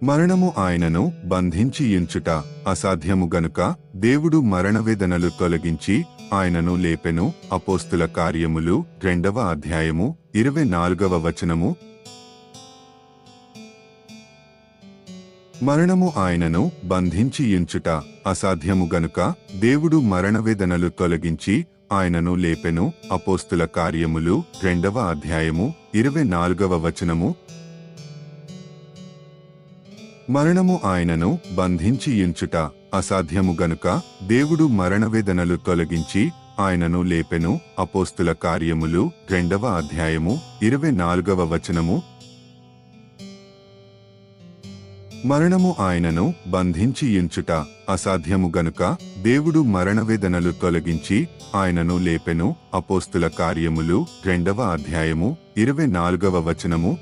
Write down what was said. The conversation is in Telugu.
మరణము ఆయనను బంధించియుంచుట అసాధ్యము గనుక దేవుడు మరణవేదనలు తొలగించి ఆయనను లేపెను. అపోస్తుల కార్యములు 2వ అధ్యాయము 24వ వచనము. మరణము ఆయనను బంధించియుంచుట అసాధ్యము గనుక దేవుడు మరణవేదనలు తొలగించి ఆయనను లేపెను. అపోస్తుల కార్యములు 2వ అధ్యాయము 24వ వచనము. మరణము ఆయనను బంధించియుంచుట అసాధ్యము గనుక దేవుడు మరణవేదనలు తొలగించి ఆయనను లేపెను. అపోస్తుల కార్యములు 2వ అధ్యాయము 24వ వచనము. మరణము ఆయనను బంధించియుంచుట అసాధ్యము గనుక దేవుడు మరణవేదనలు తొలగించి ఆయనను లేపెను. అపోస్తుల కార్యములు 2వ అధ్యాయము 24వ వచనము.